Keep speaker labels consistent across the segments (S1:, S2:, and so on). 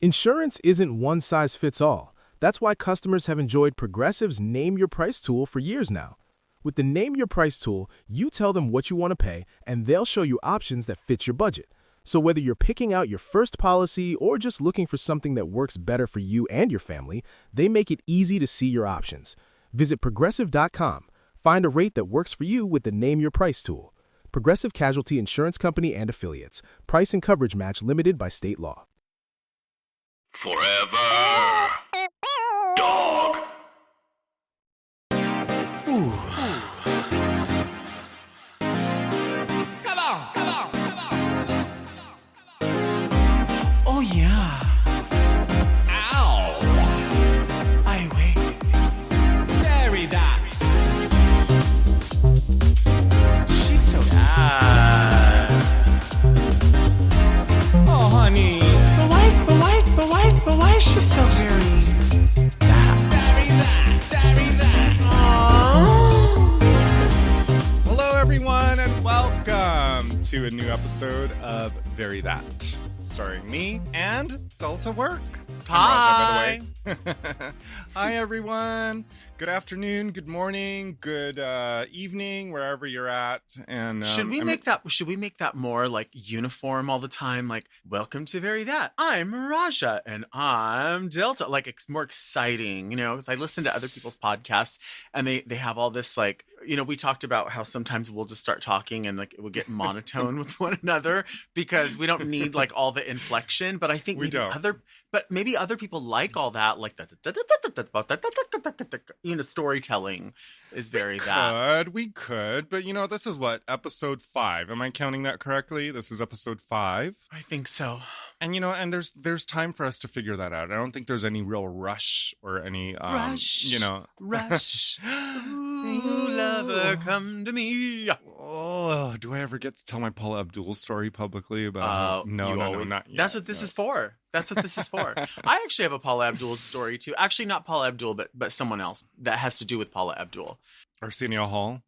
S1: Insurance isn't one size fits all. That's why customers have enjoyed Progressive's Name Your Price tool for years now. With the Name Your Price tool, you tell them what you want to pay, and they'll show you options that fit your budget. So whether you're picking out your first policy or just looking for something that works better for you and your family, they make it easy to see your options. Visit Progressive.com. Find a rate that works for you with the Name Your Price tool. Progressive Casualty Insurance Company and Affiliates. Price and coverage match limited by state law.
S2: Forever Dog.
S3: Ooh. Come on, come on, come on. Oh yeah. Ow. Ay, wait. Very that. She's so oh honey. But why is she so very that? Oh.
S4: Hello, everyone, and welcome to a new episode of Very That, starring me and Delta Work.
S3: Hi.
S4: I'm Raja, by the way. Hi, everyone. Good afternoon, good morning, good evening, wherever you're at. And
S3: should we make that more like uniform all the time? Like, welcome to Very That. I'm Raja and I'm Delta. Like, it's more exciting, you know, because I listen to other people's podcasts and they have all this, like, you know, we talked about how sometimes we'll just start talking and like it will get monotone with one another because we don't need like all the inflection. But I think maybe other people like all that, like the you know, storytelling is very that.
S4: We could, but you know, this is what, episode 5. Am I counting that correctly? This is episode 5.
S3: I think so.
S4: And you know, and there's time for us to figure that out. I don't think there's any real rush or any
S3: rush. Ooh, lover, come to me.
S4: Oh, do I ever get to tell my Paula Abdul story publicly about? No, not yet.
S3: That's what this is for. That's what this is for. I actually have a Paula Abdul story too. Actually, not Paula Abdul, but someone else that has to do with Paula Abdul.
S4: Arsenio Hall.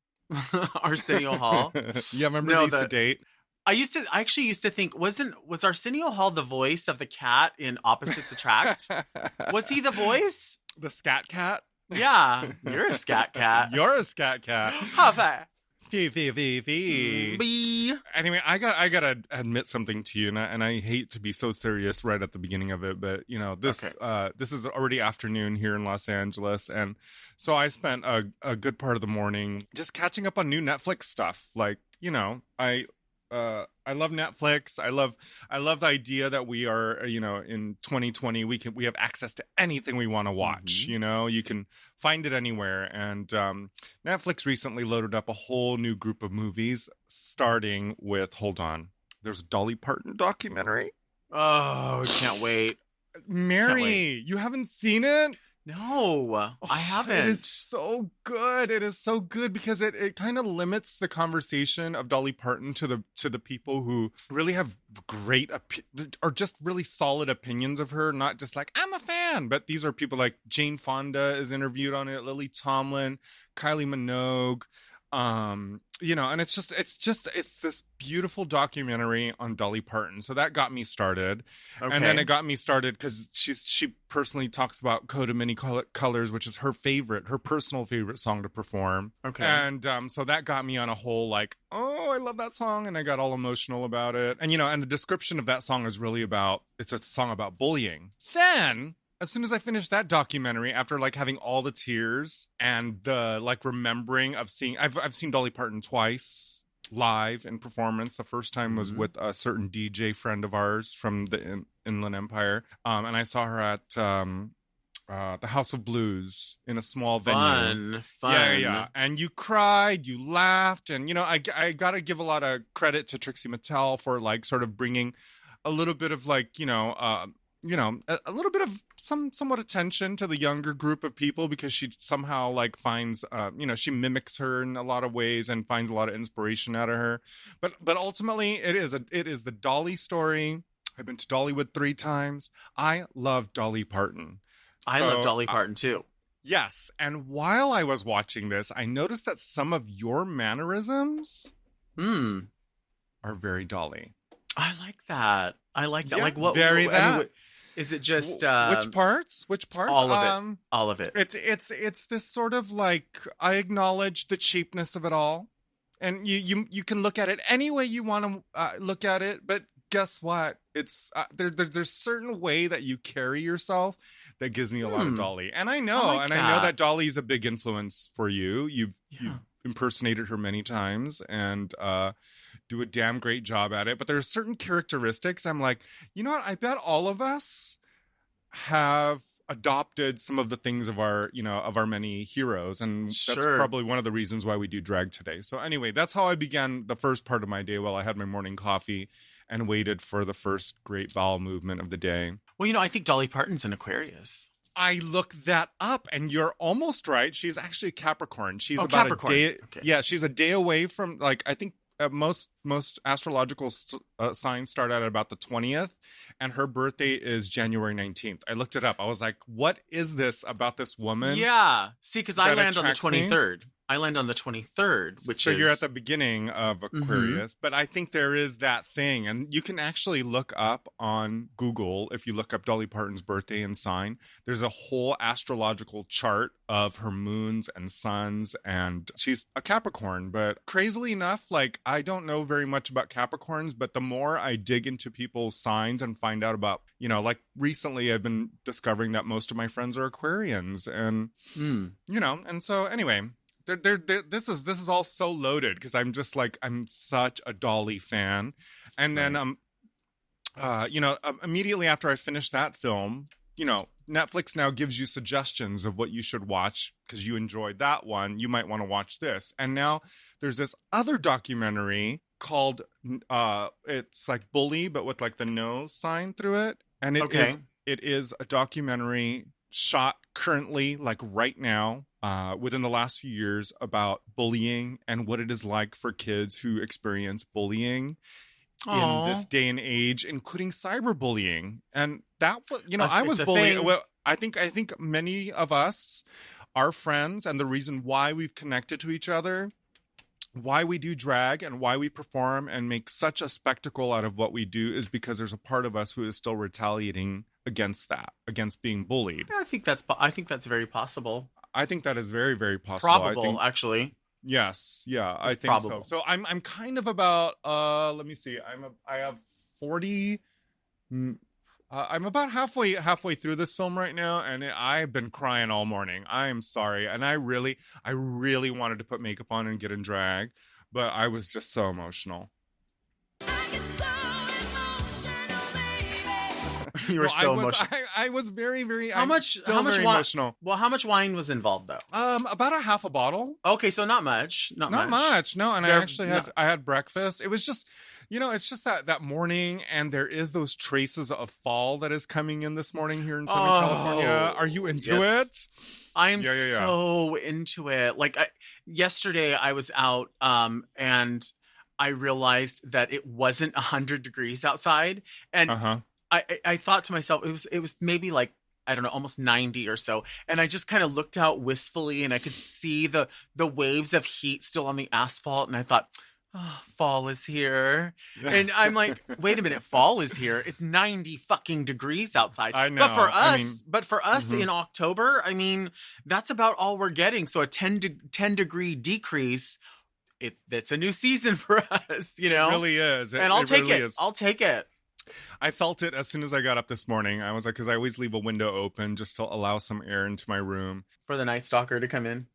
S3: Arsenio Hall.
S4: Yeah, remember they used to date.
S3: I actually used to think, was Arsenio Hall the voice of the cat in Opposites Attract? Was he the voice?
S4: The scat cat?
S3: Yeah, you're a scat cat.
S4: You're a scat cat.
S3: Hafa.
S4: Fee. Anyway, I gotta admit something to you, and I hate to be so serious right at the beginning of it, but you know, this is already afternoon here in Los Angeles, and so I spent a good part of the morning just catching up on new Netflix stuff. Like, you know, I love Netflix. I love the idea that we are, you know, in 2020 we have access to anything we want to watch. Mm-hmm. You know, you can find it anywhere. And Netflix recently loaded up a whole new group of movies, starting with, hold on, there's a Dolly Parton documentary.
S3: Oh, can't wait.
S4: Mary, you haven't seen it?
S3: No, I haven't.
S4: It is so good. It is so good because it kind of limits the conversation of Dolly Parton to the people who really have great or just really solid opinions of her. Not just like, I'm a fan, but these are people like Jane Fonda is interviewed on it, Lily Tomlin, Kylie Minogue. You know, and it's this beautiful documentary on Dolly Parton. So that got me started. Okay. And then it got me started because she personally talks about Coat of Many Colors, which is her personal favorite song to perform. Okay. And so that got me on a whole like, oh, I love that song. And I got all emotional about it. And, you know, and the description of that song is really it's a song about bullying. Then, as soon as I finished that documentary, after like having all the tears and the like remembering of seeing, I've seen Dolly Parton twice live in performance. The first time was with a certain DJ friend of ours from the Inland Empire, and I saw her at the House of Blues in a small venue. Fun. Yeah. And you cried, you laughed, and you know, I gotta give a lot of credit to Trixie Mattel for like sort of bringing a little bit of like, you know, a little bit of somewhat attention to the younger group of people, because she somehow like finds, you know, she mimics her in a lot of ways and finds a lot of inspiration out of her. But ultimately, it is the Dolly story. I've been to Dollywood 3 times. I love Dolly Parton.
S3: I love Dolly Parton too.
S4: Yes, and while I was watching this, I noticed that some of your mannerisms are very Dolly.
S3: I like that.
S4: Yeah,
S3: Like what?
S4: Very that.
S3: I mean, Is it just
S4: Which parts? Which parts?
S3: all of it? All of it.
S4: It's this sort of like, I acknowledge the cheapness of it all, and you can look at it any way you want to look at it, but guess what? It's there's certain way that you carry yourself that gives me a lot of Dolly, and I know, I know that Dolly's a big influence for you. You've impersonated her many times, and do a damn great job at it. But there's certain characteristics I'm like, you know what? I bet all of us have adopted some of the things of our, of our many heroes. And that's probably one of the reasons why we do drag today. So anyway, that's how I began the first part of my day while I had my morning coffee and waited for the first great bowel movement of the day.
S3: Well, I think Dolly Parton's an Aquarius.
S4: I looked that up, and you're almost right. She's actually a Capricorn. She's about
S3: Capricorn.
S4: a day.
S3: Okay.
S4: Yeah, she's a day away from, like, I think most astrological signs start at about the 20th, and her birthday is January 19th. I looked it up. I was like, what is this about this woman?
S3: Yeah. See, because I land on the 23rd. I land on the 23rd, which
S4: so you're at the beginning of Aquarius. But I think there is that thing, and you can actually look up on Google, if you look up Dolly Parton's birthday and sign, there's a whole astrological chart of her moons and suns, and she's a Capricorn. But crazily enough, like, I don't know very much about Capricorns, but the more I dig into people's signs and find out about, like recently I've been discovering that most of my friends are Aquarians, and and so anyway, this is all so loaded because I'm just like, I'm such a Dolly fan. And then immediately after I finished that film, Netflix now gives you suggestions of what you should watch because you enjoyed that one. You might want to watch this. And now there's this other documentary called it's like Bully, but with like the no sign through it. And it is a documentary shot currently, like right now, within the last few years, about bullying and what it is like for kids who experience bullying in this day and age, including cyberbullying. And that was, I was bullied. Well, I think many of us are friends, and the reason why we've connected to each other, why we do drag and why we perform and make such a spectacle out of what we do, is because there's a part of us who is still retaliating against that, against being bullied.
S3: I think that's very possible.
S4: I think that is very, very possible.
S3: Probable, actually.
S4: Yes, yeah, I think
S3: probable.
S4: so. So I'm kind of about let me see. I have 40. I'm about halfway through this film right now, and I've been crying all morning. I am sorry, and I really wanted to put makeup on and get in drag, but I was just so emotional.
S3: You were so emotional.
S4: I was very, very.
S3: How much
S4: emotional.
S3: Well, how much wine was involved, though?
S4: About a half a bottle.
S3: Okay, so not much. Not
S4: much. No, and I had breakfast. It was just, it's just that morning, and there is those traces of fall that is coming in this morning here in Southern California. Are you into it?
S3: I am so into it. Like yesterday, I was out, and I realized that it wasn't 100 degrees outside, and. I thought to myself, it was maybe like, I don't know, almost 90 or so. And I just kind of looked out wistfully, and I could see the waves of heat still on the asphalt. And I thought, fall is here. And I'm like, wait a minute, fall is here. It's 90 fucking degrees outside.
S4: I know.
S3: But for us in October, I mean, that's about all we're getting. So a 10 degree decrease, that's a new season for us, It
S4: really is.
S3: And I'll take it. I'll take it.
S4: I felt it as soon as I got up this morning. I was like, because I always leave a window open just to allow some air into my room.
S3: For the night stalker to come in.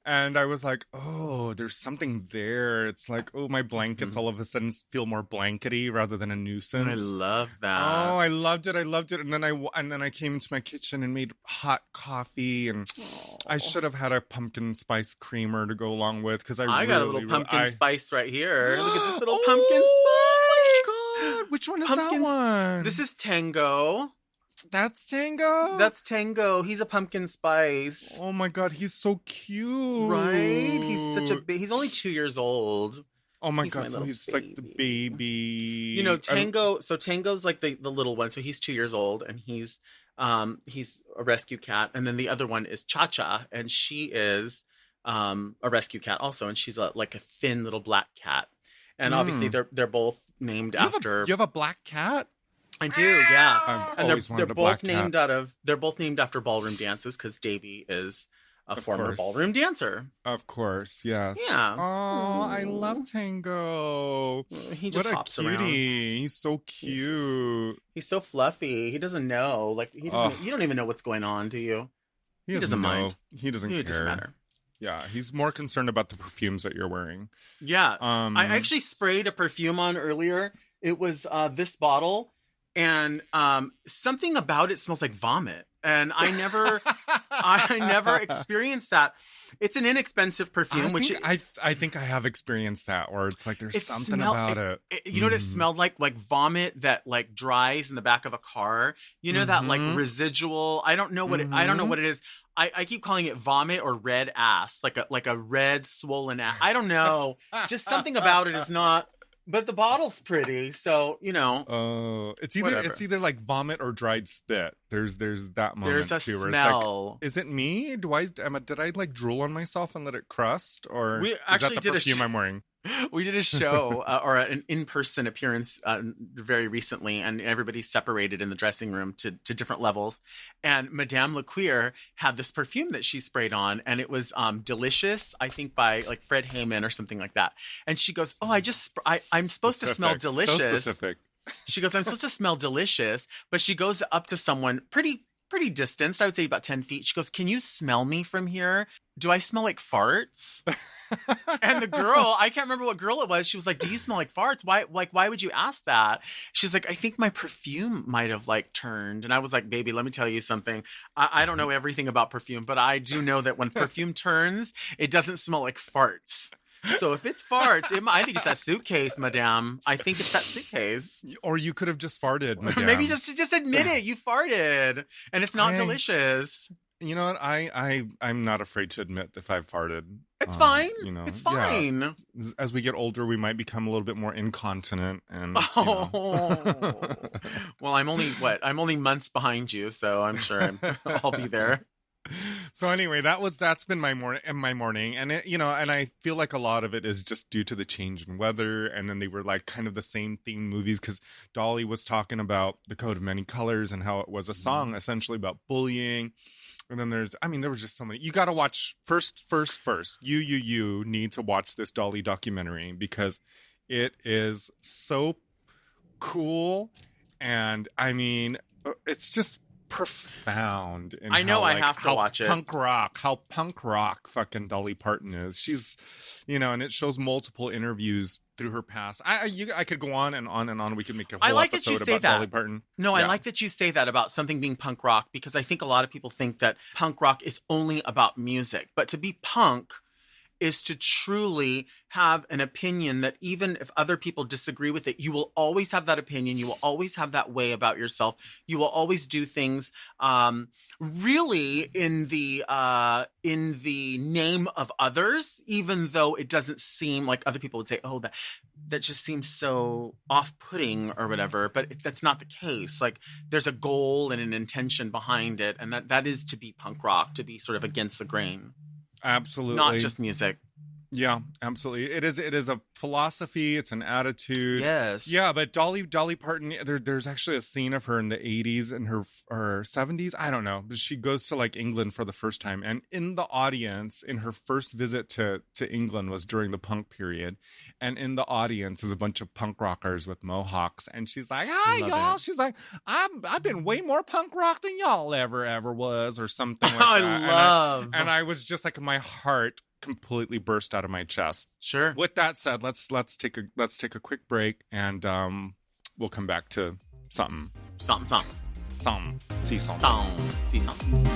S4: And I was like, oh, there's something there. It's like, oh, my blankets all of a sudden feel more blankety rather than a nuisance.
S3: I love that.
S4: Oh, I loved it. And then I came into my kitchen and made hot coffee, and I should have had a pumpkin spice creamer to go along with, because I
S3: got a little pumpkin spice right here. Look at this little pumpkin spice.
S4: Which one is that one?
S3: This is Tango.
S4: That's Tango?
S3: That's Tango. He's a pumpkin spice.
S4: Oh my God, he's so cute.
S3: Right? He's such a he's only 2 years old.
S4: Oh my God, so he's like the baby.
S3: Tango, so Tango's like the little one. So he's 2 years old, and he's a rescue cat. And then the other one is Cha-Cha, and she is a rescue cat also, and she's like a thin little black cat. And obviously they're both named after.
S4: You have a black cat?
S3: I do, yeah.
S4: I've
S3: And
S4: always
S3: they're
S4: wanted a black cat.
S3: they're both named after ballroom dances because Davy is a
S4: Of
S3: former
S4: course.
S3: ballroom dancer.
S4: Of course, yes.
S3: Yeah.
S4: Oh, I love Tango.
S3: He just
S4: What a
S3: hops
S4: cutie.
S3: around.
S4: He's so cute.
S3: He's so fluffy. He doesn't know. Like he doesn't.
S4: Ugh.
S3: You don't even know what's going on, do you?
S4: He
S3: doesn't mind.
S4: He doesn't
S3: It
S4: care.
S3: doesn't matter.
S4: Yeah, he's more concerned about the perfumes that you're wearing.
S3: Yes.
S4: Um,
S3: I actually sprayed a perfume on earlier. It was this bottle, and something about it smells like vomit. And I never experienced that. It's an inexpensive perfume,
S4: I think I have experienced that, where it's like there's
S3: it
S4: something
S3: smell-
S4: about it.
S3: You know what it smelled like? Like vomit that like dries in the back of a car. You know that like residual. I don't know what I don't know what it is. I keep calling it vomit or red ass, like a red swollen ass. I don't know. Just something about it is not. But the bottle's pretty, so you know.
S4: Oh, it's
S3: Whatever.
S4: either like vomit or dried spit. There's that moment
S3: There's a
S4: too, where
S3: smell.
S4: it's like, is it me? Did I like drool on myself and let it crust, or
S3: We
S4: is
S3: actually
S4: that the
S3: did a
S4: perfume I'm wearing?
S3: We did a show or an in-person appearance very recently, and everybody separated in the dressing room to different levels. And Madame Lequire had this perfume that she sprayed on, and it was Delicious, I think by like Fred Hayman or something like that. And she goes, "Oh, I'm supposed to smell delicious."
S4: So specific.
S3: She goes, "I'm supposed to smell delicious," but she goes up to someone pretty distanced, I would say about 10 feet. She goes, "Can you smell me from here? Do I smell like farts?" And the girl, I can't remember what girl it was. She was like, "Do you smell like farts? Why would you ask that?" She's like, "I think my perfume might have like turned." And I was like, "Baby, let me tell you something. I don't know everything about perfume, but I do know that when perfume turns, it doesn't smell like farts. So if it's farts, I think it's that suitcase, madame. I think it's that suitcase."
S4: Or you could have just farted, madame.
S3: Maybe just admit it. You farted, and it's not
S4: Hey.
S3: delicious.
S4: You know what? I'm not afraid to admit if I've farted.
S3: It's fine.
S4: You know,
S3: It's
S4: yeah.
S3: fine.
S4: As we get older, we might become a little bit more incontinent, and you know.
S3: Oh. Well, I'm only months behind you, so I'm sure I'll be there.
S4: So anyway, that's been my morning, and it, you know, and I feel like a lot of it is just due to the change in weather, and then they were like kind of the same theme movies, because Dolly was talking about The Coat of Many Colors and how it was a song essentially about bullying. And then there was just so many. You got to watch first. You need to watch this Dolly documentary, because it is so cool, and I mean, it's just profound. In
S3: I know
S4: how,
S3: I
S4: like,
S3: have to
S4: how
S3: watch it.
S4: How punk rock fucking Dolly Parton is. She's, you know, and it shows multiple interviews through her past. I could go on and on and on. We could make a
S3: I
S4: whole
S3: like that you
S4: episode
S3: say
S4: about
S3: that.
S4: Dolly Parton.
S3: No, I
S4: Yeah.
S3: like that you say that about something being punk rock, because I think a lot of people think that punk rock is only about music. But to be punk is to truly have an opinion that even if other people disagree with it, you will always have that opinion. You will always have that way about yourself. You will always do things really in the name of others, even though it doesn't seem like other people would say, "Oh, that just seems so off-putting" or whatever. But that's not the case. Like, there's a goal and an intention behind it, and that is to be punk rock, to be sort of against the grain.
S4: Absolutely.
S3: Not just music.
S4: Yeah, absolutely. It is a philosophy. It's an attitude.
S3: Yes.
S4: Yeah, but Dolly Parton, there's actually a scene of her in the 80s and her 70s. I don't know. But she goes to like England for the first time. And in the audience, in her first visit to England was during the punk period. And in the audience is a bunch of punk rockers with mohawks. And she's like, "Hi,
S3: Love
S4: y'all."
S3: it.
S4: She's like, I've been way more punk rock than y'all ever was, or something like
S3: I
S4: that.
S3: love.
S4: And I was just like, my heart completely burst out of my chest.
S3: Sure.
S4: With that said, let's take a quick break, and we'll come back to something. See something.
S3: See something.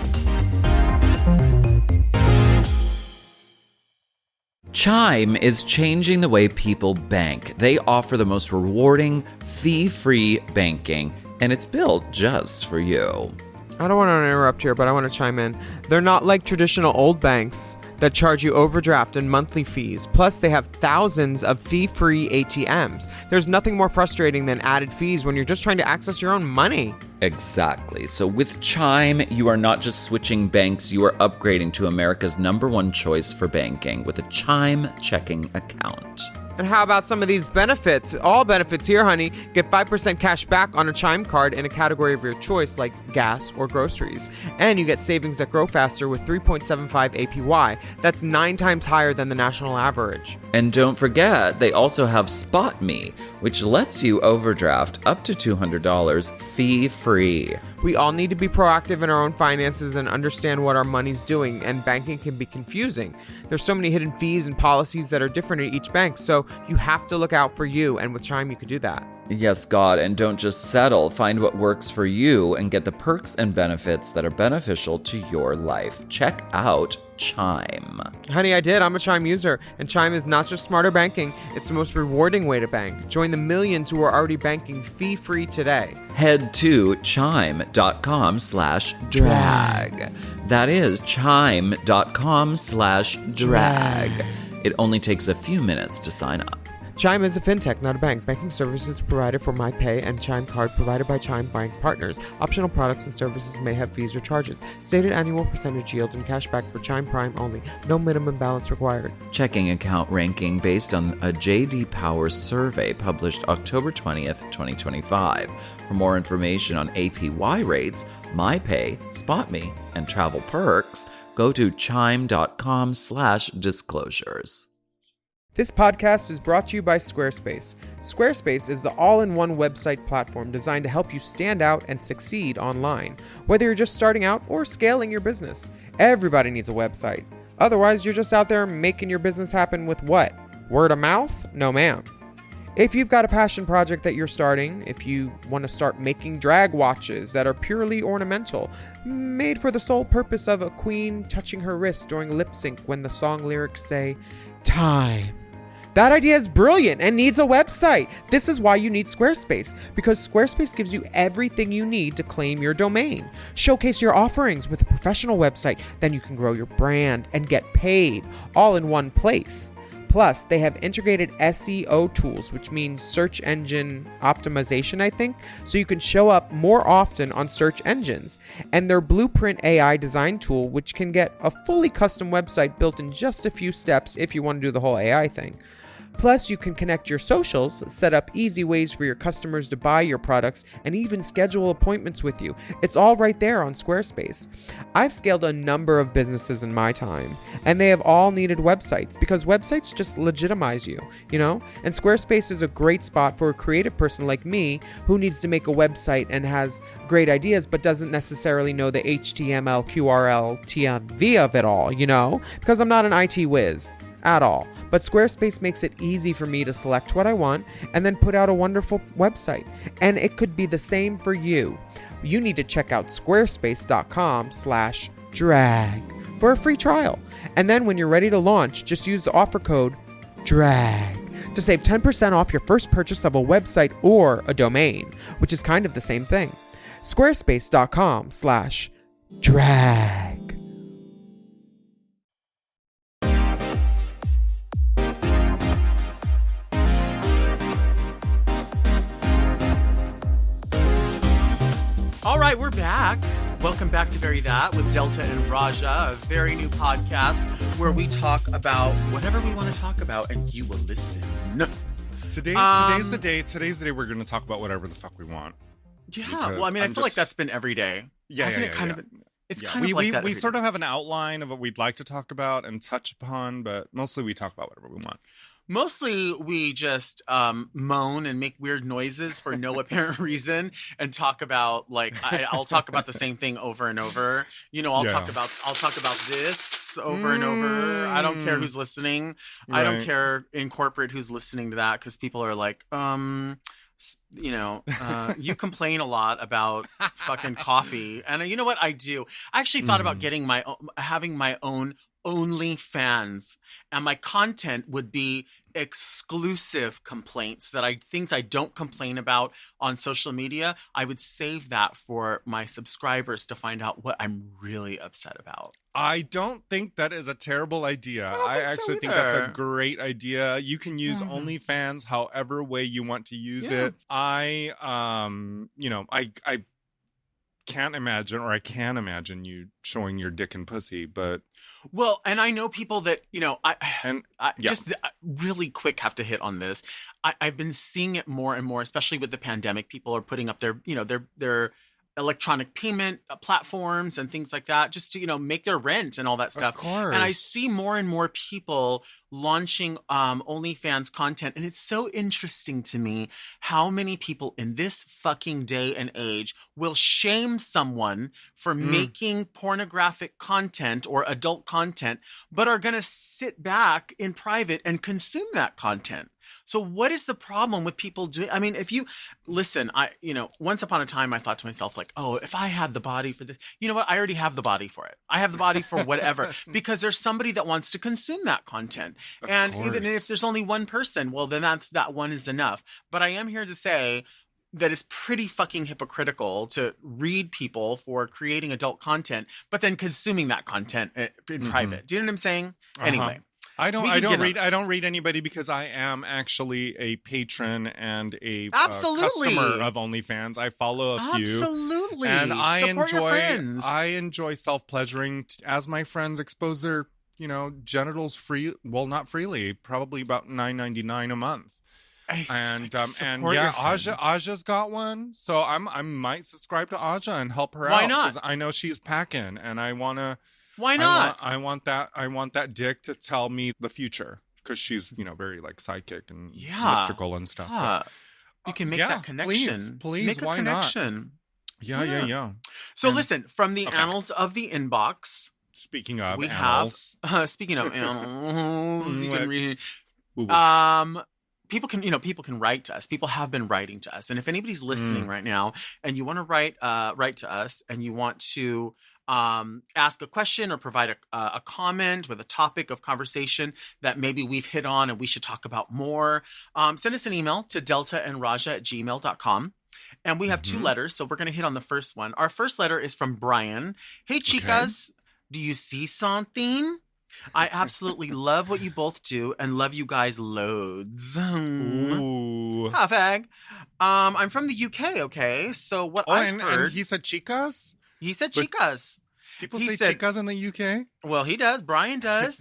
S5: Chime is changing the way people bank. They offer the most rewarding, fee-free banking, and it's built just for you.
S6: I don't want to interrupt here, but I want to chime in. They're not like traditional old banks that charge you overdraft and monthly fees. Plus, they have thousands of fee-free ATMs. There's nothing more frustrating than added fees when you're just trying to access your own money.
S5: Exactly. So with Chime, you are not just switching banks, you are upgrading to America's #1 choice for banking with a Chime checking account.
S6: And how about some of these benefits? All benefits here, honey. Get 5% cash back on a Chime card in a category of your choice like gas or groceries. And you get savings that grow faster with 3.75 APY. That's 9 times higher than the national average.
S5: And don't forget, they also have Spot Me, which lets you overdraft up to $200 fee-free.
S6: We all need to be proactive in our own finances and understand what our money's doing, and banking can be confusing. There's so many hidden fees and policies that are different at each bank, so you have to look out for you, and with Chime you can do that.
S5: Yes, God, and don't just settle. Find what works for you and get the perks and benefits that are beneficial to your life. Check out Chime.
S6: Honey, I did. I'm a Chime user, and Chime is not just smarter banking, it's the most rewarding way to bank. Join the millions who are already banking fee-free today.
S5: Head to chime.com/drag. That is chime.com/drag. It only takes a few minutes to sign up.
S6: Chime is a fintech, not a bank. Banking services provided for MyPay and Chime Card provided by Chime Bank Partners. Optional products and services may have fees or charges. Stated annual percentage yield and cashback for Chime Prime only. No minimum balance required.
S5: Checking account ranking based on a J.D. Power survey published October 20th, 2025. For more information on APY rates, MyPay, SpotMe, and travel perks, go to chime.com/disclosures.
S6: This podcast is brought to you by Squarespace. Squarespace is the all-in-one website platform designed to help you stand out and succeed online, whether you're just starting out or scaling your business. Everybody needs a website. Otherwise, you're just out there making your business happen with what? Word of mouth? No, ma'am. If you've got a passion project that you're starting, if you want to start making drag watches that are purely ornamental, made for the sole purpose of a queen touching her wrist during lip sync when the song lyrics say, "Time." That idea is brilliant and needs a website. This is why you need Squarespace, because Squarespace gives you everything you need to claim your domain. Showcase your offerings with a professional website, then you can grow your brand and get paid all in one place. Plus, they have integrated SEO tools, which means search engine optimization, I think, so you can show up more often on search engines. And their Blueprint AI design tool, which can get a fully custom website built in just a few steps if you want to do the whole AI thing. Plus, you can connect your socials, set up easy ways for your customers to buy your products, and even schedule appointments with you. It's all right there on Squarespace. I've scaled a number of businesses in my time, and they have all needed websites because websites just legitimize you, you know? And Squarespace is a great spot for a creative person like me who needs to make a website and has great ideas but doesn't necessarily know the HTML, QRL, TMV of it all, you know? Because I'm not an IT whiz at all. But Squarespace makes it easy for me to select what I want and then put out a wonderful website. And it could be the same for you. You need to check out squarespace.com/drag for a free trial. And then when you're ready to launch, just use the offer code DRAG to save 10% off your first purchase of a website or a domain, which is kind of the same thing. Squarespace.com/drag.
S3: All right, we're back. Welcome back to Very That with Delta and Raja, a very new podcast where we talk about whatever we want to talk about and you will listen.
S4: Today's the day we're going to talk about whatever the fuck we want.
S3: Yeah, well, I mean, I feel like that's been every day. Hasn't it kind of been? It's kind of like that.
S4: We sort of have an outline of what we'd like to talk about and touch upon, but mostly we talk about whatever we want.
S3: Mostly we just moan and make weird noises for no apparent reason and talk about I'll talk about the same thing over and over. You know, I'll talk about this over and over. I don't care who's listening. Right. I don't care in corporate who's listening to that because people are like, you complain a lot about fucking coffee. And you know what I do? I actually thought about having my own OnlyFans, and my content would be exclusive complaints things I don't complain about on social media. I would save that for my subscribers to find out what I'm really upset about.
S4: I don't think that is a terrible idea. I actually think that's a great idea. You can use OnlyFans however way you want to use it. I can't imagine, or I can imagine you showing your dick and pussy, but
S3: Well, and I know people that, I
S4: yeah.
S3: just really quick have to hit on this. I've been seeing it more and more, especially with the pandemic. People are putting up their electronic payment platforms and things like that just to, make their rent and all that stuff.
S4: Of course.
S3: And I see more and more people launching OnlyFans content. And it's so interesting to me how many people in this fucking day and age will shame someone for making pornographic content or adult content, but are going to sit back in private and consume that content. So what is the problem with people doing? I mean, if you listen, once upon a time, I thought to myself, like, oh, if I had the body for this, you know what? I already have the body for it. I have the body for whatever, because there's somebody that wants to consume that content. And even if there's only one person, well, then that one is enough. But I am here to say that it's pretty fucking hypocritical to read people for creating adult content, but then consuming that content in private. Do you know what I'm saying? Anyway.
S4: I don't read anybody because I am actually a patron and a customer of OnlyFans. I follow a few.
S3: Absolutely.
S4: And
S3: Support your friends.
S4: I enjoy self-pleasuring as my friends expose their, genitals not freely, probably about $9.99 a month. Aja's got one, so I might subscribe to Aja and help her out.
S3: Why not?
S4: Because I know she's packing, and I want to.
S3: Why not?
S4: I want that dick to tell me the future, because she's very like psychic and mystical and stuff. But,
S3: you can make that connection.
S4: Please,
S3: make a
S4: why
S3: connection.
S4: not? Yeah.
S3: So listen, from the annals of the inbox.
S4: Speaking of
S3: we
S4: annals.
S3: Speaking of annals, you can read. People can write to us. People have been writing to us, and if anybody's listening right now, and you want to write to us, and you want to ask a question or provide a comment with a topic of conversation that maybe we've hit on and we should talk about more, send us an email to deltaandraja@gmail.com. And we have two letters, so we're going to hit on the first one. Our first letter is from Brian. Hey, chicas, do you see something? I absolutely love what you both do and love you guys loads.
S4: Ooh.
S3: Hi, fag. I'm from the UK, okay? So what I've heard...
S4: And he said chicas?
S3: He said chicas.
S4: People say chicas in the UK?
S3: Well, he does. Brian does.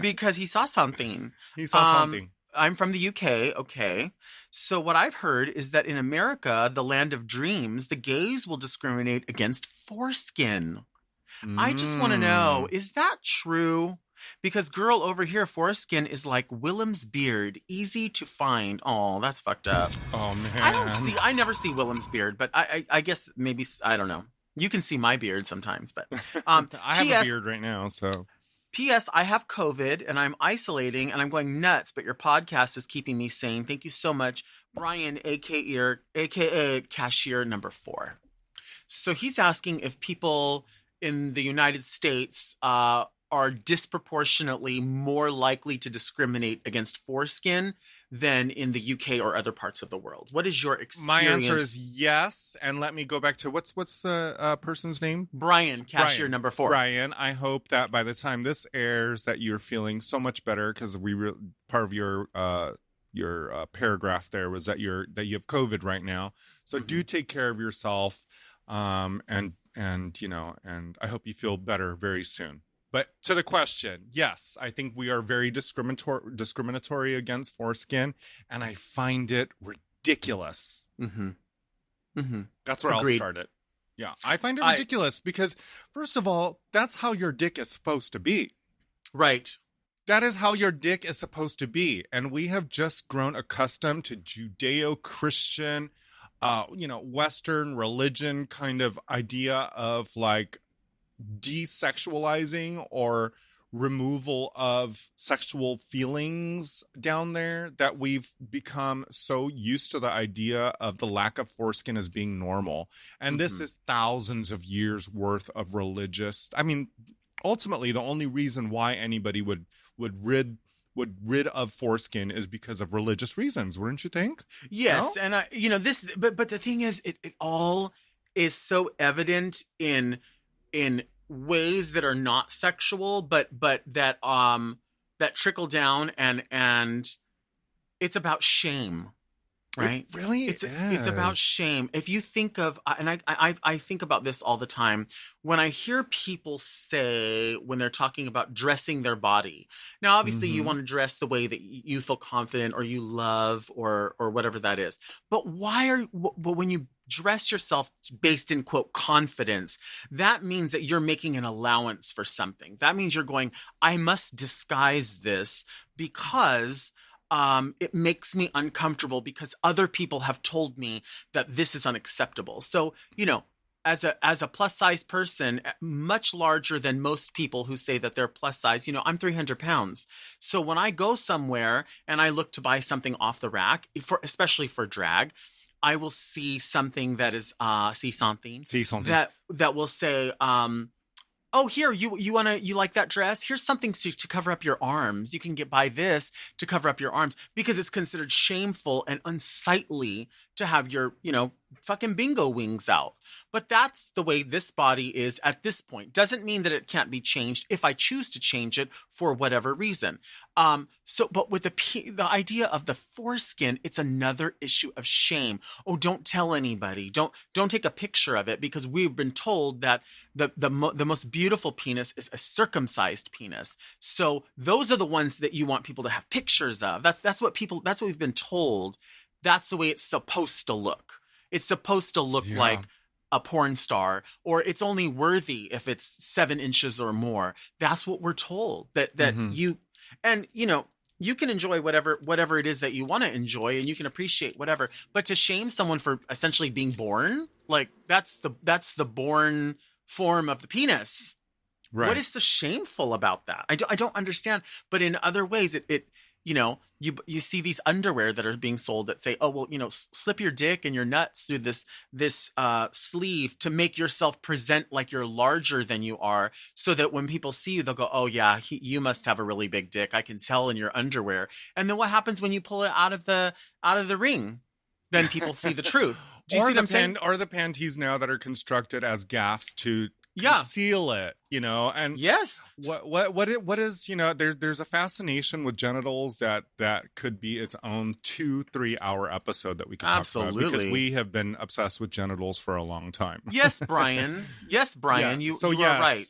S3: Because he saw something.
S4: He saw something.
S3: I'm from the UK, okay? So what I've heard is that in America, the land of dreams, the gays will discriminate against foreskin. I just want to know, is that true? Because girl, over here, foreskin is like Willem's beard, easy to find. Oh, that's fucked up.
S4: Oh, man.
S3: I never see Willem's beard, but I guess maybe, I don't know. You can see my beard sometimes, but
S4: I have a beard right now, so.
S3: P.S. I have COVID and I'm isolating and I'm going nuts, but your podcast is keeping me sane. Thank you so much, Brian, aka Cashier number 4. So he's asking if people in the United States are disproportionately more likely to discriminate against foreskin than in the UK or other parts of the world. What is your experience?
S4: My answer is yes. And let me go back to what's the person's name?
S3: Brian, cashier number 4.
S4: Brian, I hope that by the time this airs that you're feeling so much better, because part of your paragraph there was that you have COVID right now. So do take care of yourself. And I hope you feel better very soon. But to the question, yes, I think we are very discriminatory against foreskin, and I find it ridiculous. That's where
S3: Agreed.
S4: I'll start it. Yeah, I find it ridiculous because, first of all, that's how your dick is supposed to be.
S3: Right.
S4: That is how your dick is supposed to be. And we have just grown accustomed to Judeo-Christian, Western religion kind of idea of like desexualizing or removal of sexual feelings down there, that we've become so used to the idea of the lack of foreskin as being normal. And this is thousands of years worth of religious. I mean, ultimately, the only reason why anybody would rid of foreskin is because of religious reasons, wouldn't you think?
S3: Yes,
S4: no?
S3: And but the thing is, it all is so evident in ways that are not sexual, but that trickle down, and it's about shame. right?
S4: It really
S3: It's about
S4: is.
S3: shame. If you think of, and I think about this all the time when I hear people say when they're talking about dressing their body. Now, obviously, you
S4: Mhm.
S3: want to dress the way that you feel confident or you love or whatever that is. But but when you dress yourself based in quote confidence, that means that you're making an allowance for something. That means you're going, I must disguise this because it makes me uncomfortable because other people have told me that this is unacceptable. So, as a plus size person, much larger than most people who say that they're plus size, I'm 300 pounds. So when I go somewhere and I look to buy something off the rack, especially for drag, I will see something that is see something that will say, oh, here, you like that dress? Here's something to cover up your arms. You can buy this to cover up your arms because it's considered shameful and unsightly to have your, fucking bingo wings out. But that's the way this body is at this point. Doesn't mean that it can't be changed if I choose to change it for whatever reason. But with the idea of the foreskin, it's another issue of shame. Oh, don't tell anybody. Don't take a picture of it because we've been told that the most beautiful penis is a circumcised penis. So those are the ones that you want people to have pictures of. That's what we've been told. That's the way it's supposed to look. It's supposed to look like a porn star, or it's only worthy if it's 7 inches or more. That's what we're told. That you can enjoy whatever it is that you want to enjoy, and you can appreciate whatever. But to shame someone for essentially being born, like that's the born form of the penis.
S4: Right.
S3: What is so shameful about that? I don't understand. But in other ways, you see these underwear that are being sold that say, oh, well, slip your dick and your nuts through this sleeve to make yourself present like you're larger than you are, so that when people see you, they'll go, oh yeah, you must have a really big dick. I can tell in your underwear. And then what happens when you pull it out of the ring? Then people see the truth. Do you see what I'm saying?
S4: Or the panties now that are constructed as gaffs to conceal it, and
S3: yes.
S4: What is, there's a fascination with genitals that could be its own 2-3 hour episode that we could talk about, because we have been obsessed with genitals for a long time.
S3: Yes, Brian. Yes, Brian.
S4: Yeah.
S3: You are right.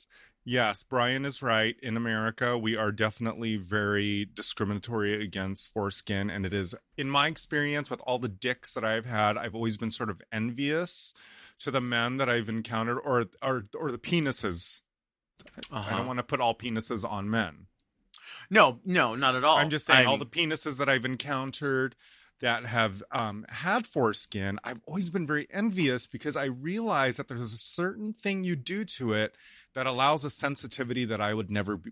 S4: Yes, Brian is right. In America, we are definitely very discriminatory against foreskin. And it is, in my experience with all the dicks that I've had, I've always been sort of envious to the men that I've encountered, or the penises. I don't want to put all penises on men.
S3: No, not at all.
S4: I'm just saying all the penises that I've encountered that have had foreskin, I've always been very envious, because I realize that there's a certain thing you do to it that allows a sensitivity that I would never be,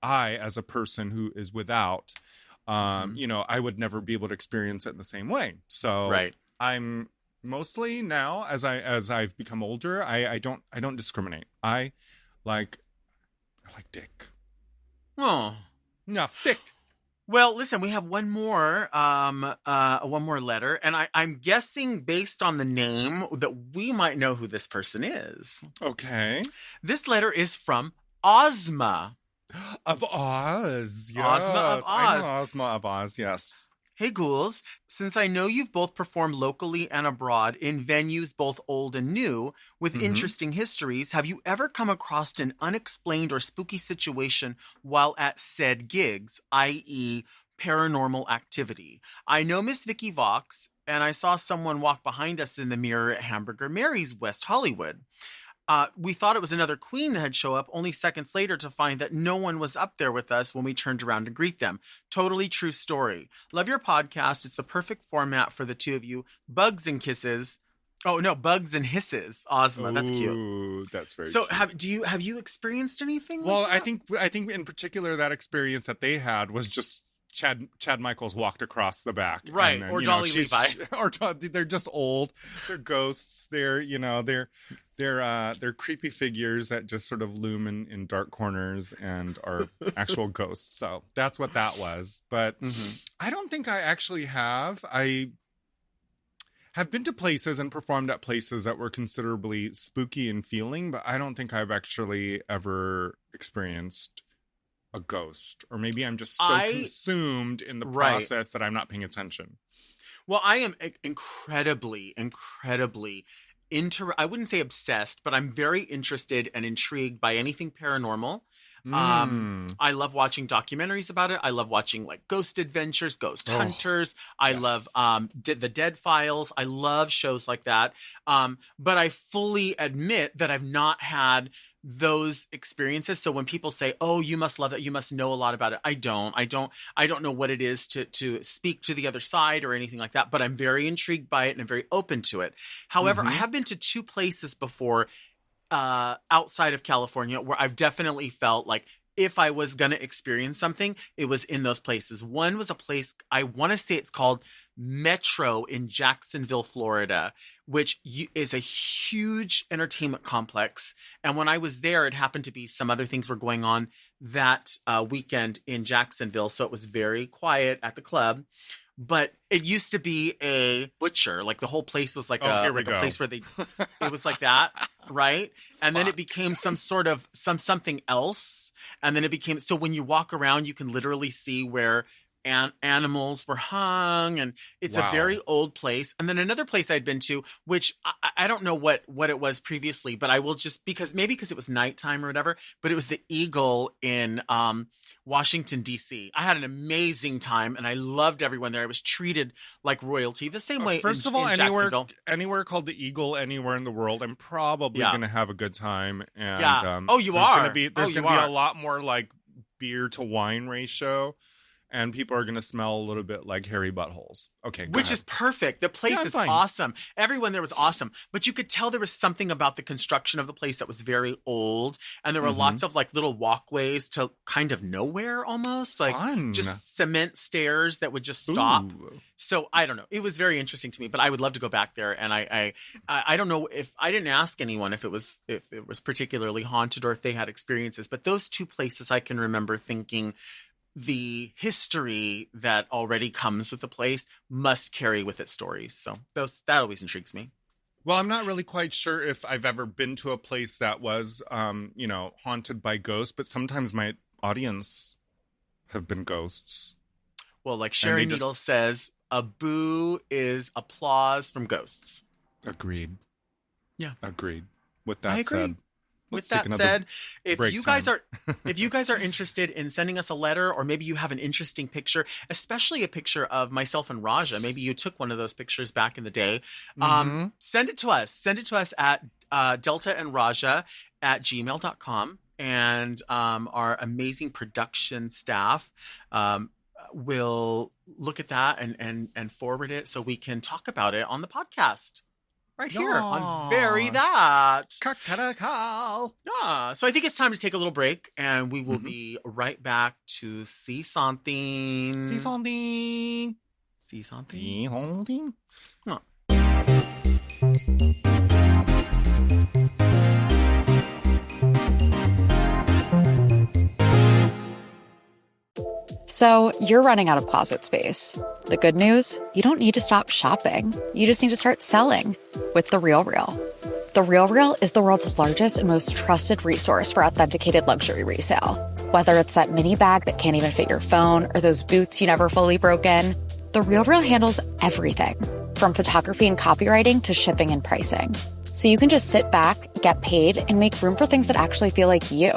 S4: I as a person who is without, I would never be able to experience it in the same way. So
S3: right.
S4: I'm mostly now, as I've become older, I don't discriminate. I like dick.
S3: Oh,
S4: no, thick.
S3: Well, listen, we have one more letter, and I'm guessing based on the name that we might know who this person is.
S4: Okay.
S3: This letter is from Ozma.
S4: Of Oz. Yes.
S3: Ozma of Oz.
S4: I know Ozma of Oz, yes.
S3: Hey, ghouls. Since I know you've both performed locally and abroad in venues both old and new with interesting histories, have you ever come across an unexplained or spooky situation while at said gigs, i.e. paranormal activity? I know Miss Vicky Vox, and I saw someone walk behind us in the mirror at Hamburger Mary's, West Hollywood. We thought it was another queen that had shown up, only seconds later to find that no one was up there with us when we turned around to greet them. Totally true story. Love your podcast. It's the perfect format for the two of you. Bugs and kisses. Oh, no, bugs and hisses. Ozma, that's cute.
S4: Ooh, that's very
S3: so
S4: cute.
S3: have you experienced anything
S4: Well,
S3: like that?
S4: I think in particular that experience that they had was just Chad Michaels walked across the back,
S3: right?
S4: And then,
S3: or Dolly Levi,
S4: or they're just old. They're ghosts. They're they're creepy figures that just sort of loom in dark corners and are actual ghosts. So that's what that was. But I don't think I actually have. I have been to places and performed at places that were considerably spooky in feeling, but I don't think I've actually ever experienced a ghost, or maybe I'm just so consumed in the process that I'm not paying attention.
S3: Well, I am incredibly, incredibly I wouldn't say obsessed, but I'm very interested and intrigued by anything paranormal. I love watching documentaries about it. I love watching like Ghost Adventures, Ghost Hunters. I love the Dead Files. I love shows like that. But I fully admit that I've not had those experiences. So when people say, "Oh, you must love it. You must know a lot about it." I don't know what it is to speak to the other side or anything like that, but I'm very intrigued by it and I'm very open to it. However, I have been to 2 places before outside of California where I've definitely felt like if I was going to experience something, it was in those places. One was a place, I want to say it's called Metro in Jacksonville, Florida, which is a huge entertainment complex. And when I was there, it happened to be some other things were going on that weekend in Jacksonville. So it was very quiet at the club. But it used to be a butcher. Like the whole place was like a place where it was like that, right? And then it became some sort of something else. And then it became, so when you walk around, you can literally see where animals were hung, and it's a very old place. And then another place I'd been to, which I don't know what it was previously, but I will just, because it was nighttime or whatever, but it was the Eagle in Washington, D.C. I had an amazing time and I loved everyone there. I was treated like royalty the same way.
S4: First of all, anywhere called the Eagle, anywhere in the world, I'm probably going to have a good time. And there's going to be a lot more like beer to wine ratio. And people are going to smell a little bit like hairy buttholes. Okay,
S3: which is perfect. The place is awesome. Everyone there was awesome. But you could tell there was something about the construction of the place that was very old. And there were lots of like little walkways to kind of nowhere almost. Like just cement stairs that would just stop. Ooh. So I don't know. It was very interesting to me. But I would love to go back there. And I don't know if I didn't ask anyone if it was particularly haunted or if they had experiences. But those 2 places I can remember thinking, the history that already comes with the place must carry with it stories. So that always intrigues me.
S4: Well, I'm not really quite sure if I've ever been to a place that was, haunted by ghosts, but sometimes my audience have been ghosts.
S3: Well, like Sherry Needle says, a boo is applause from ghosts.
S4: Agreed.
S3: Yeah.
S4: Agreed. With that said.
S3: With that said, if you guys are interested in sending us a letter, or maybe you have an interesting picture, especially a picture of myself and Raja, maybe you took one of those pictures back in the day, send it to us. Send it to us at deltaandraja@gmail.com. And our amazing production staff will look at that and forward it so we can talk about it on the podcast. Right here on Very That. Yeah. So I think it's time to take a little break, and we will be right back to see something.
S4: See something.
S3: See something.
S4: See something.
S3: Huh.
S7: So you're running out of closet space. The good news? You don't need to stop shopping. You just need to start selling with The RealReal. The RealReal is the world's largest and most trusted resource for authenticated luxury resale. Whether it's that mini bag that can't even fit your phone or those boots you never fully broke in, The RealReal handles everything from photography and copywriting to shipping and pricing. So you can just sit back, get paid, and make room for things that actually feel like you.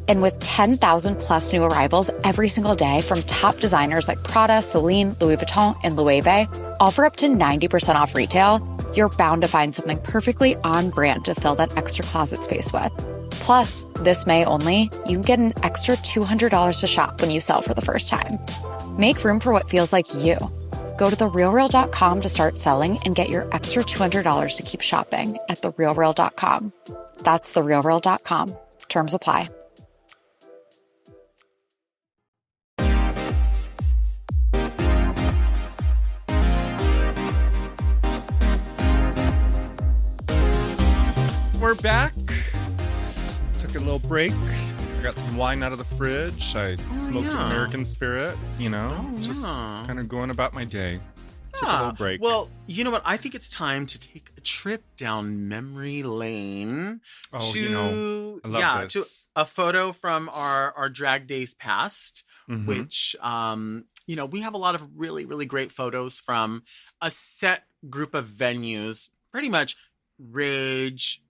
S7: And with 10,000 plus new arrivals every single day from top designers like Prada, Celine, Louis Vuitton, and Loewe, all for up to 90% off retail, you're bound to find something perfectly on brand to fill that extra closet space with. Plus, this May only, you can get an extra $200 to shop when you sell for the first time. Make room for what feels like you. Go to therealreal.com to start selling and get your extra $200 to keep shopping at therealreal.com. That's therealreal.com. Terms apply.
S4: We're back. Took a little break. I got some wine out of the fridge. I smoked an American Spirit, just kind of going about my day. Took a little break.
S3: Well, you know what? I think it's time to take a trip down memory lane.
S4: I love this.
S3: To a photo from our drag days past, which we have a lot of really, really great photos from a set group of venues, pretty much Rage,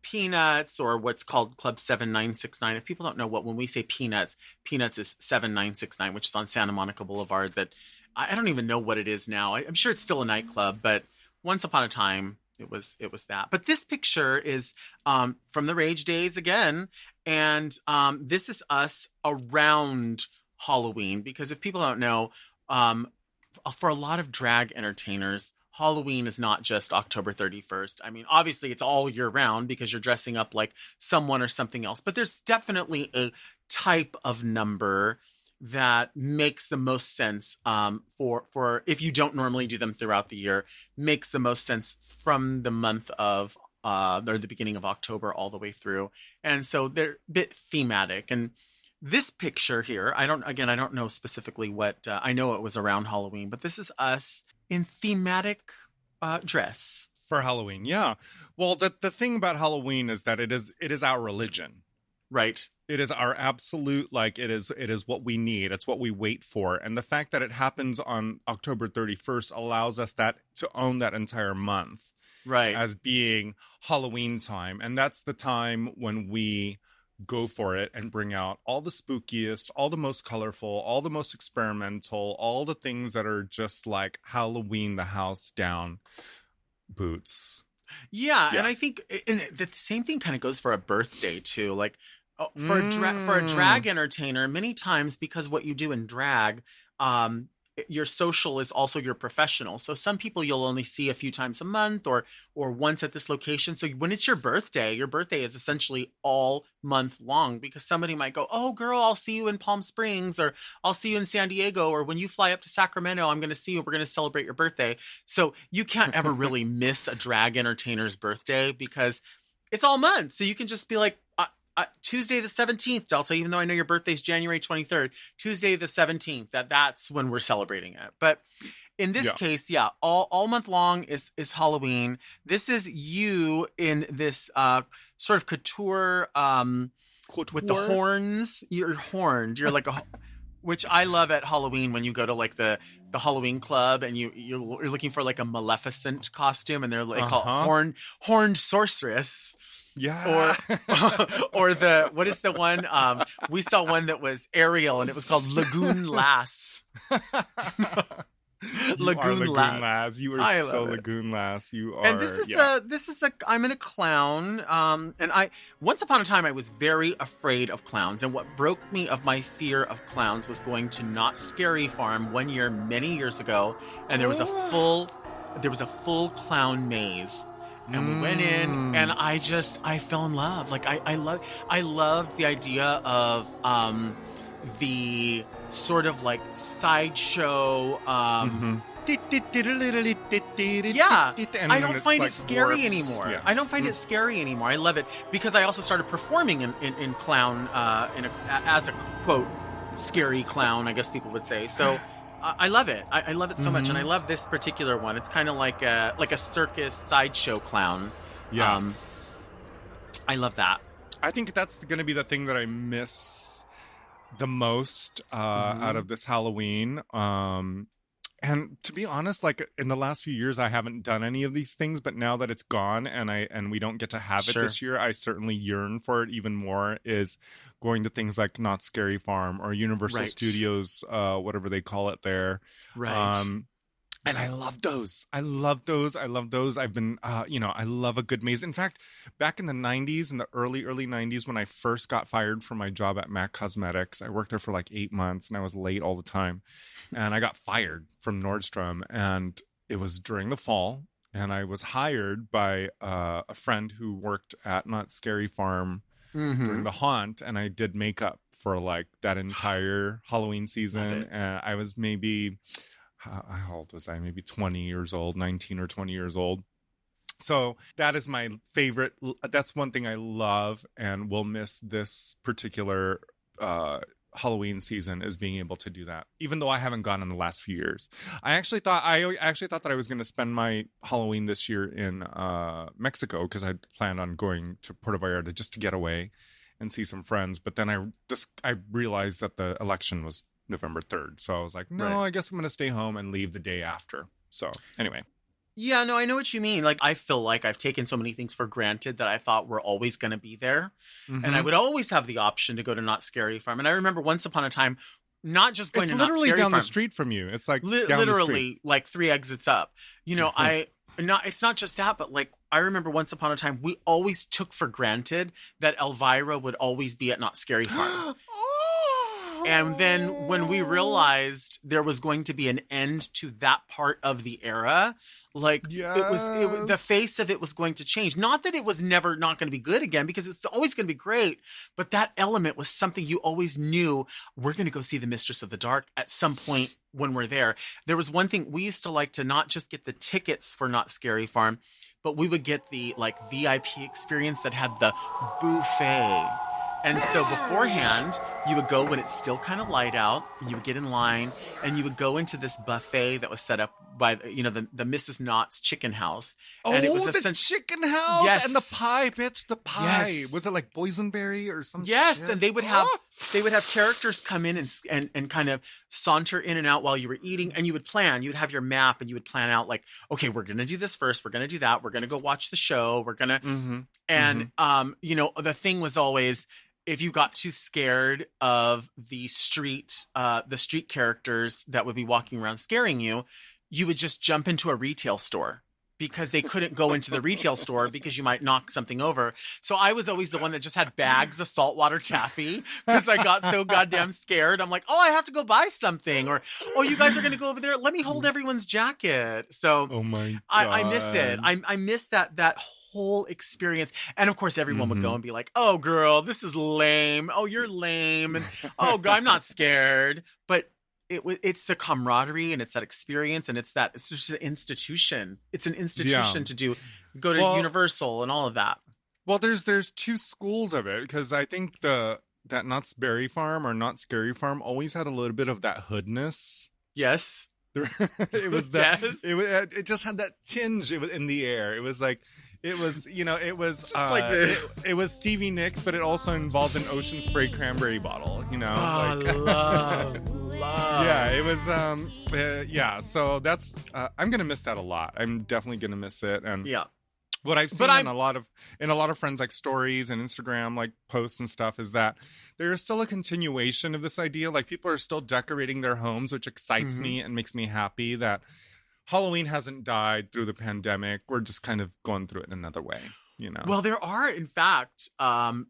S3: Peanuts, or what's called Club 7969. If people don't know when we say Peanuts is 7969, which is on Santa Monica Boulevard. That I don't even know what it is now. I'm sure it's still a nightclub, but once upon a time it was that. But this picture is from the Rage days again, and this is us around Halloween, because if people don't know, for a lot of drag entertainers, Halloween is not just October 31st. I mean, obviously it's all year round because you're dressing up like someone or something else, but there's definitely a type of number that makes the most sense for if you don't normally do them throughout the year, makes the most sense from the month of or the beginning of October all the way through. And so they're a bit thematic. And this picture here, I don't know specifically what, I know it was around Halloween, but this is us in thematic dress.
S4: For Halloween, yeah. Well, the thing about Halloween is that it is our religion.
S3: Right.
S4: It is our absolute, like, it is what we need. It's what we wait for. And the fact that it happens on October 31st allows us to own that entire month.
S3: Right.
S4: As being Halloween time. And that's the time when we go for it and bring out all the spookiest, all the most colorful, all the most experimental, all the things that are just like Halloween the house down boots.
S3: Yeah. And I think the same thing kind of goes for a birthday too. Like for a drag entertainer, many times, because what you do in drag, your social is also your professional. So some people you'll only see a few times a month or once at this location. So when it's your birthday is essentially all month long, because somebody might go, oh girl, I'll see you in Palm Springs, or I'll see you in San Diego, or when you fly up to Sacramento, I'm going to see you. We're going to celebrate your birthday. So you can't ever really miss a drag entertainer's birthday because it's all month. So you can just be like, Tuesday the 17th, Delta, even though I know your birthday's January 23rd, Tuesday the 17th, that's when we're celebrating it. But in this case, all month long is Halloween. This is you in this sort of couture with the horns. You're horned. You're like which I love at Halloween when you go to like the Halloween club and you're looking for like a Maleficent costume, and they're like called horned sorceress.
S4: Yeah.
S3: Or what is the one? We saw one that was Ariel, and it was called Lagoon Lass.
S4: Lagoon Lass. You are so Lagoon Lass. You are.
S3: And this is I'm in a clown. And once upon a time I was very afraid of clowns, and what broke me of my fear of clowns was going to Knott Scary Farm one year, many years ago, and there was a full clown maze. And we went in, and I fell in love. Like I loved the idea of the sort of like sideshow. Yeah, I don't find it scary anymore. Yeah. I don't find it scary anymore. I love it because I also started performing in clown as a quote scary clown, I guess people would say. So. I love it. I love it so much, and I love this particular one. It's kind of like a circus sideshow clown.
S4: Yes,
S3: I love that.
S4: I think that's going to be the thing that I miss the most out of this Halloween. And to be honest, like in the last few years, I haven't done any of these things. But now that it's gone and we don't get to have it this year, I certainly yearn for it even more. Is going to things like Knott Scary Farm or Universal Studios, whatever they call it there.
S3: Right.
S4: And I love those. I've been, I love a good maze. In fact, back in the 90s, in the early 90s, when I first got fired from my job at MAC Cosmetics, I worked there for like 8 months and I was late all the time. And I got fired from Nordstrom, and it was during the fall. And I was hired by a friend who worked at Knott Scary Farm during the haunt. And I did makeup for like that entire Halloween season. And I was maybe... how old was I? Maybe 20 years old, 19 or 20 years old. So that is my favorite. That's one thing I love and will miss this particular Halloween season, is being able to do that, even though I haven't gone in the last few years. I actually thought that I was going to spend my Halloween this year in Mexico, because I planned on going to Puerto Vallarta just to get away and see some friends. But then I realized that the election was November 3rd. So I was like, no,
S3: Right.
S4: I guess I'm going to stay home and leave the day after. So anyway.
S3: Yeah, no, I know what you mean. Like, I feel like I've taken so many things for granted that I thought were always going to be there. And I would always have the option to go to Knott Scary Farm. And I remember once upon a time, not just going
S4: It's
S3: to Knott
S4: literally
S3: Scary
S4: down
S3: Farm.
S4: the street from you. It's like down the street.
S3: Literally like 3 exits up. You know, it's not just that, but like, I remember once upon a time, we always took for granted that Elvira would always be at Knott Scary Farm. And then when we realized there was going to be an end to that part of the era, like it was the face of it was going to change. Not that it was never not going to be good again, because it's always going to be great. But that element was something you always knew, we're going to go see the Mistress of the Dark at some point when we're there. There was one thing we used to like to not just get the tickets for Knott Scary Farm, but we would get the like VIP experience that had the buffet. And so beforehand, you would go when it's still kind of light out, and you would get in line, and you would go into this buffet that was set up by, the Mrs. Knott's Chicken House. And it was
S4: the chicken house
S3: Yes.
S4: and the pie, bitch, the pie.
S3: Yes.
S4: Was it like boysenberry or something?
S3: Yes,
S4: shit?
S3: and they would have characters come in and kind of saunter in and out while you were eating, and you would plan. You would have your map, and you would plan out like, okay, we're gonna do this first, we're gonna do that, we're gonna go watch the show, we're gonna, the thing was always, if you got too scared of the street characters that would be walking around scaring you, you would just jump into a retail store, because they couldn't go into the retail store because you might knock something over. So I was always the one that just had bags of saltwater taffy because I got so goddamn scared. I'm like, oh, I have to go buy something. Or, oh, you guys are going to go over there. Let me hold everyone's jacket. So
S4: Oh my God.
S3: I miss it. I miss that whole experience. And of course, everyone would go and be like, oh, girl, this is lame. Oh, you're lame. And oh, God, I'm not scared. But it's the camaraderie, and it's that experience, and it's just an institution. It's an institution to go to Universal and all of that.
S4: Well, there's two schools of it, because I think that Knott's Berry Farm or Knott Scary Farm always had a little bit of that hoodness.
S3: Yes.
S4: It was that it just had that tinge in the air. It was like it was it was Stevie Nicks, but it also involved an Ocean Spray Cranberry bottle,
S3: Love.
S4: Yeah, it was so that's I'm gonna miss that a lot. I'm definitely gonna miss it. And what I've seen in a lot of friends like stories and Instagram like posts and stuff is that there is still a continuation of this idea. Like, people are still decorating their homes, which excites me and makes me happy that Halloween hasn't died through the pandemic. We're just kind of going through it in another way.
S3: Well, there are, in fact,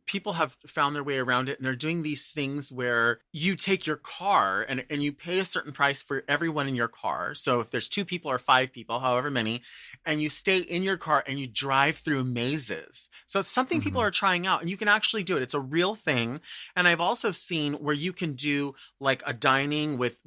S3: people have found their way around it, and they're doing these things where you take your car and you pay a certain price for everyone in your car. So if there's 2 people or 5 people, however many, and you stay in your car and you drive through mazes. So it's something people are trying out, and you can actually do it. It's a real thing. And I've also seen where you can do like a dining with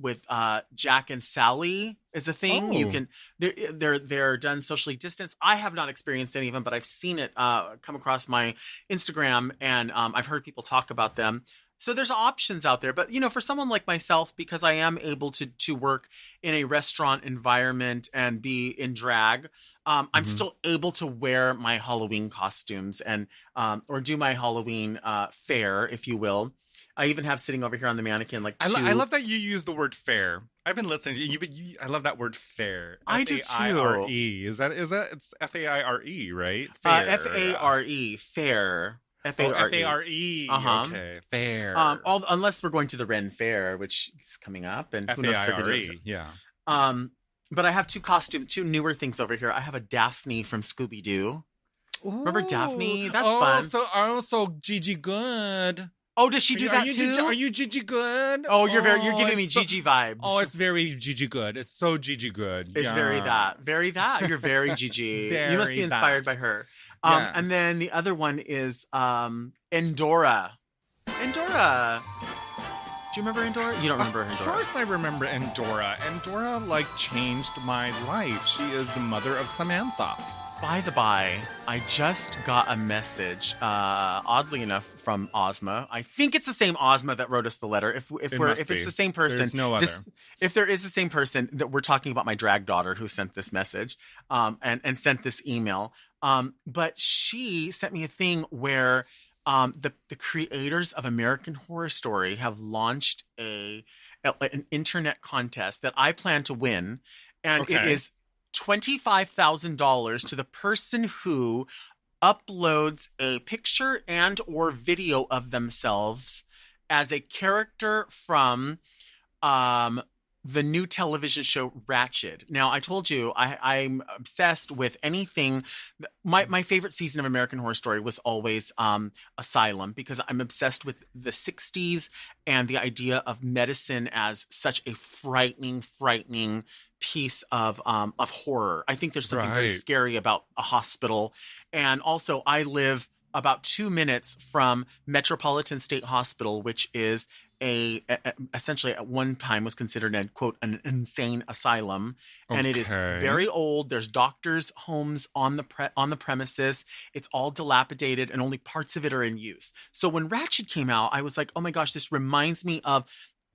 S3: Jack and Sally is a thing. You can, they're done socially distanced. I have not experienced any of them, but I've seen it come across my Instagram, and I've heard people talk about them. So there's options out there. But, for someone like myself, because I am able to work in a restaurant environment and be in drag, I'm still able to wear my Halloween costumes and or do my Halloween fair, if you will. I even have sitting over here on the mannequin
S4: I love that you use the word fair. I've been listening to you, but I love that word fair.
S3: I do too.
S4: F-A-I-R-E. Is that it's F-A-I-R-E, right?
S3: Fair. F-A-R-E, fair. F-A-R-E.
S4: F-A-R-E. Okay, fair.
S3: Unless we're going to the Ren Fair, which is coming up, and who knows if they're gonna do it.
S4: Yeah.
S3: But I have 2 newer things over here. I have a Daphne from Scooby-Doo. Remember Daphne? That's fun.
S4: So Gigi Good.
S3: Oh, does she do that too?
S4: Are you Gigi Good?
S3: Oh, you're giving me Gigi vibes.
S4: Oh, it's very Gigi Good. It's so Gigi Good.
S3: It's very that. You're very Gigi. You must be inspired by her.
S4: Yes.
S3: And then the other one is Endora. Endora. Do you remember Endora? You don't remember Endora.
S4: Of course I remember Endora. Endora, changed my life. She is the mother of Samantha.
S3: By the by, I just got a message, oddly enough, from Ozma. I think it's the same Ozma that wrote us the letter. If it's the same person,
S4: there's no other.
S3: If there is the same person, that we're talking about my drag daughter who sent this message, and sent this email. But she sent me a thing where the creators of American Horror Story have launched an internet contest that I plan to win. And it
S4: Okay.
S3: is $25,000 to the person who uploads a picture and or video of themselves as a character from the new television show Ratched. Now, I told you I'm obsessed with anything. My favorite season of American Horror Story was always Asylum, because I'm obsessed with the 60s and the idea of medicine as such a frightening piece of horror. I think there's something very
S4: Right.
S3: scary about a hospital. And also, I live about 2 minutes from Metropolitan State Hospital, which is essentially at one time was considered an quote an insane asylum, and it is
S4: Okay.
S3: very old. There's doctors' homes on the premises. It's all dilapidated, and only parts of it are in use. So when Ratched came out, I was like, oh my gosh, this reminds me of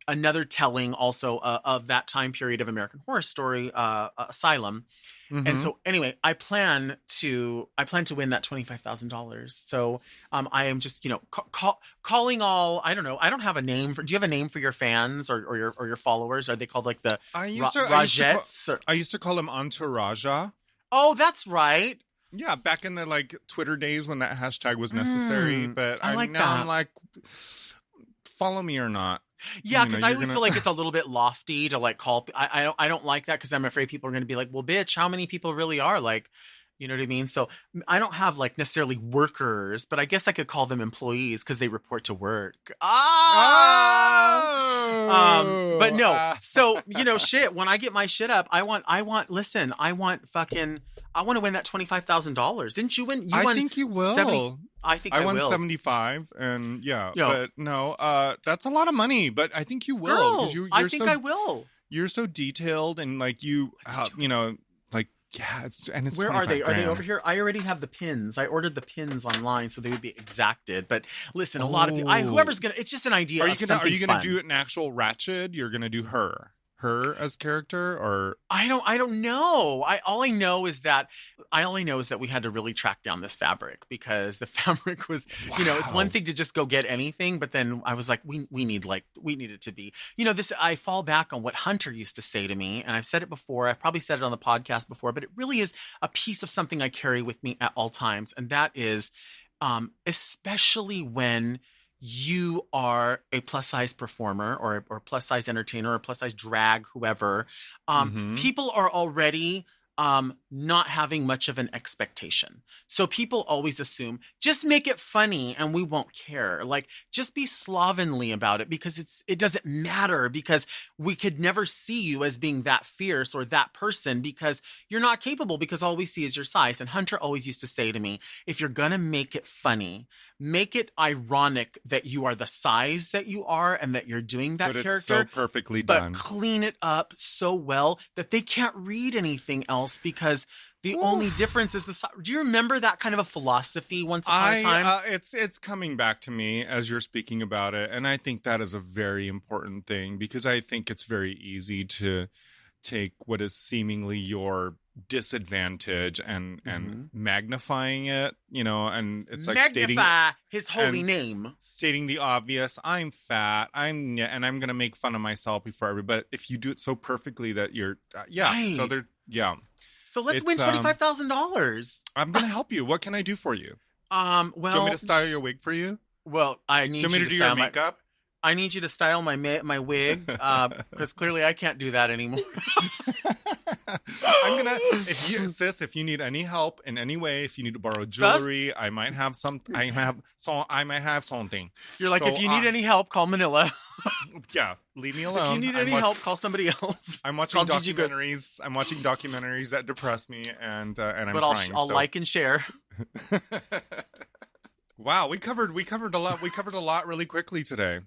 S3: another telling also of that time period of American Horror Story, Asylum.
S4: Mhm.
S3: And so anyway, I plan to win that $25,000. So I am just, calling all, I don't know. I don't have a name do you have a name for your fans or your followers? Are they called like the
S4: I used to
S3: Rajettes?
S4: I used to call him Entourage.
S3: Oh, that's right.
S4: Yeah, back in the like Twitter days when that hashtag was necessary. But
S3: I like
S4: now
S3: that.
S4: I'm like, follow me or not.
S3: Yeah,
S4: You know,
S3: because I
S4: you're
S3: always
S4: gonna-
S3: feel like it's a little bit lofty to like call. I don't like that, because I'm afraid people are going to be like, well, bitch, how many people really are like, you know what I mean? So I don't have like necessarily workers, but I guess I could call them employees because they report to work. But no. So shit. When I get my shit up, I want to win that $25,000. Didn't you win?
S4: I
S3: won
S4: think you will.
S3: 70 I think I
S4: won
S3: will.
S4: 75, and
S3: Yeah.
S4: but no, that's a lot of money. But I think you will,
S3: Girl,
S4: because you're
S3: I think
S4: so,
S3: I will.
S4: You're so detailed, and like like it's
S3: Where are they? Are they
S4: $25,000.
S3: over here? I already have the pins. I ordered the pins online, so they would be exacted. But listen, a lot of people, whoever's gonna, it's just an idea.
S4: Are
S3: of
S4: you
S3: something
S4: gonna
S3: fun.
S4: do an actual Ratched? You're gonna do her as character, or
S3: I don't know. All I know is that we had to really track down this fabric, because the fabric was, it's one thing to just go get anything, but then I was like, we need it to be, this. I fall back on what Hunter used to say to me, and I've said it before. I've probably said it on the podcast before, but it really is a piece of something I carry with me at all times, and that is, especially when you are a plus size performer or plus size entertainer or plus size drag, whoever, people are already not having much of an expectation. So people always assume, just make it funny and we won't care. Like, just be slovenly about it, because it doesn't matter, because we could never see you as being that fierce or that person, because you're not capable, because all we see is your size. And Hunter always used to say to me, if you're gonna make it funny, make it ironic that you are the size that you are and that you're doing that
S4: but
S3: character.
S4: it's so perfectly
S3: but
S4: done.
S3: clean it up so well that they can't read anything else, because the only difference is the size. Do you remember that kind of a philosophy once upon a time?
S4: It's coming back to me as you're speaking about it, and I think that is a very important thing, because I think it's very easy to take what is seemingly your disadvantage and magnifying it, and it's like
S3: Magnify his holy name.
S4: stating the obvious. I'm fat. and I'm gonna make fun of myself before everybody. But if you do it so perfectly that you're,
S3: Right.
S4: So there, yeah.
S3: So let's win
S4: It's,
S3: $25,000.
S4: I'm gonna help you. What can I do for you?
S3: Well,
S4: Do you want me to style your wig for you?
S3: I need
S4: Do you want me to do your
S3: style
S4: makeup?
S3: I need you to style my wig, because clearly I can't do that anymore.
S4: I'm gonna. If you need any help in any way, if you need to borrow jewelry, I might have some. I might have something.
S3: You're like,
S4: So,
S3: if you need any help, call Manila.
S4: Yeah, leave me alone.
S3: If you need any help, call somebody else.
S4: I'm watching
S3: Call Gigi Good.
S4: documentaries. I'm watching documentaries that depress me, and I'm
S3: But
S4: crying.
S3: I'll
S4: so.
S3: like and share.
S4: Wow, we covered a lot. We covered a lot really quickly today.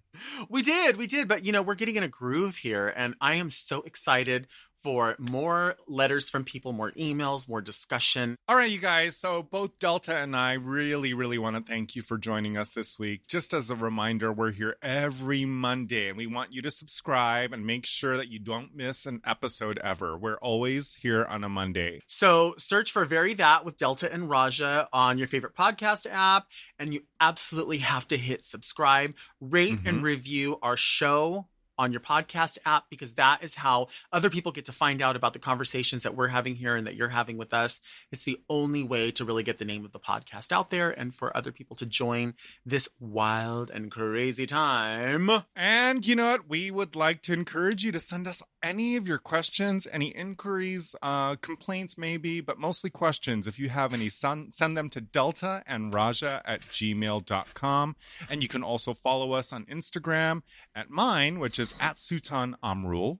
S3: We did. But we're getting in a groove here, and I am so excited for more letters from people, more emails, more discussion.
S4: All right, you guys. So both Delta and I really, really want to thank you for joining us this week. Just as a reminder, we're here every Monday, and we want you to subscribe and make sure that you don't miss an episode ever. We're always here on a Monday.
S3: So search for Very That with Delta and Raja on your favorite podcast app, and you absolutely have to hit subscribe, rate and review our show on your podcast app, because that is how other people get to find out about the conversations that we're having here and that you're having with us. It's the only way to really get the name of the podcast out there and for other people to join this wild and crazy time.
S4: And you know what? We would like to encourage you to send us any of your questions, any inquiries, complaints maybe, but mostly questions. If you have any, send them to deltaandraja@gmail.com. And you can also follow us on Instagram at mine, which is at Sultan Amrul,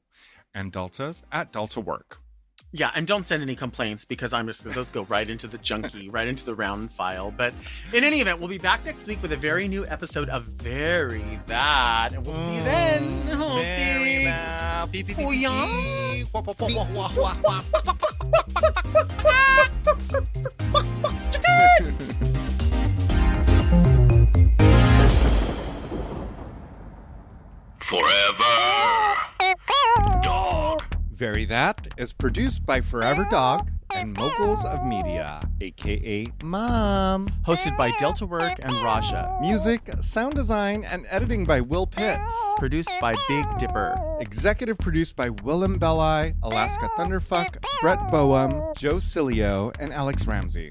S4: and Delta's at Delta Work.
S3: Yeah, and don't send any complaints, because those go right into the junkie, right into the round file. But in any event, we'll be back next week with a very new episode of Very That. And we'll see you then. Oh,
S4: Very
S3: That.
S4: that.
S3: Oh, yeah.
S2: Forever Dog.
S4: Very That is produced by Forever Dog and Moguls of Media, aka M.O.M.
S3: Hosted by Delta Work and Raja.
S4: Music, sound design, and editing by Will Pitts.
S3: Produced by Big Dipper.
S4: Executive produced by Willem Belli, Alaska Thunderfuck, Brett Boehm, Joe Cilio, and Alex Ramsey.